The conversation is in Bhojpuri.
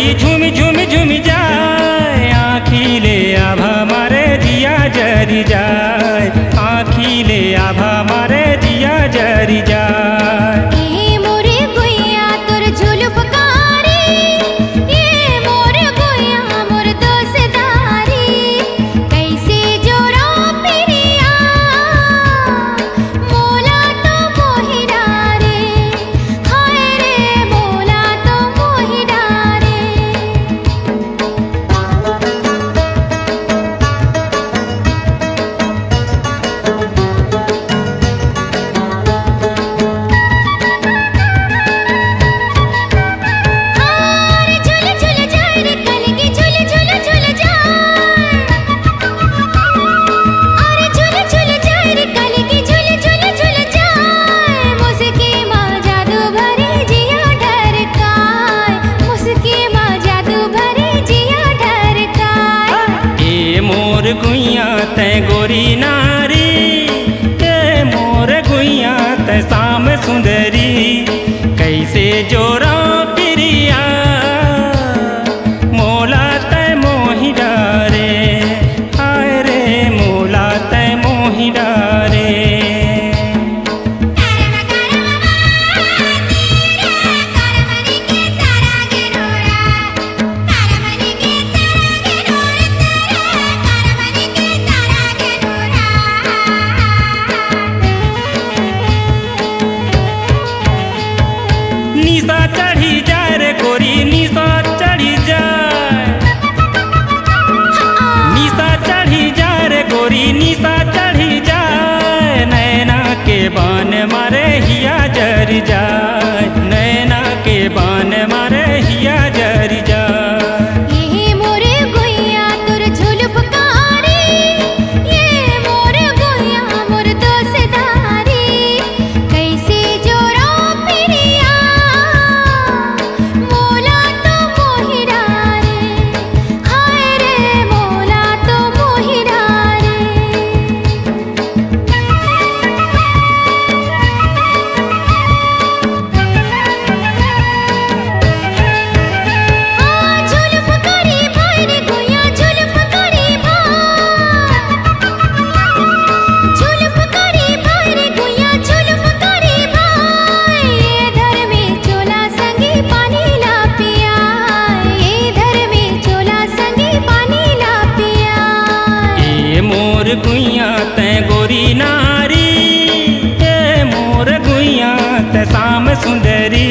गोरी झूम झूम झूम जाए, आँखी ले आभा मारे जिया जरी जाए, आँखी ले आभा मारे जिया जरी जाए। ए मोरे गुइया तोर झुलुपकारी, ए मोर गुइया मोर दोस्तारी, कैसे जोड़ा पिरिया मोला तो मोहिरा रे, हाय रे मोला तो मोहिरा रे। हार झुल झुल जाए रे कलगी झुल झुल झुल जाए, अरे झुल झुल जाए रे कलगी झुल झुल झुल जाए, मुस्की माँ जादू भरे जिया ढरकाए, मुस्की माँ जादू भरे जिया ढरकाए। ए मोर गुइया तै गोरी नारी, ए मोर गुइया तै शाम सुंदरी, कैसे जोरा पिरिया मोला तै मोहिरा रे, हाय रे मोला तै मोहिरा रे। करमनी के सारा गिरोरा, करमनी के सारा गिरोरा तेरे, करमनी के सारा गिरोरा। निशा चढ़ी जाए रे गोरी, निशा चढ़ी जाए, निशा चढ़ी जाए रे गोरी, निशा चढ़ी जाए, नैना के बान मारे हिया जर जाए, नैना के बान मारे हिया जर जाए। ये मोरे गुइया तोर झुलुपकारी, ये मोर गुइया मोर दोस्तारी, कैसे जोड़ा पिरिया मोला तो मोहिरा रे, हाय रे मोला तो मोहिरा रे। झुलुपकारी भाई रे गुइया झुलुपकारी भाई, झुलुपकारी भाई रे गुइया झुलुपकारी भाई, ये धर में चोला संगी पानी ला पिया, ये धर में चोला संगी पानी ला पिया। ए मोर गुइया तै गोरी नारी, ए मोर गुइया तै शाम सुंदरी,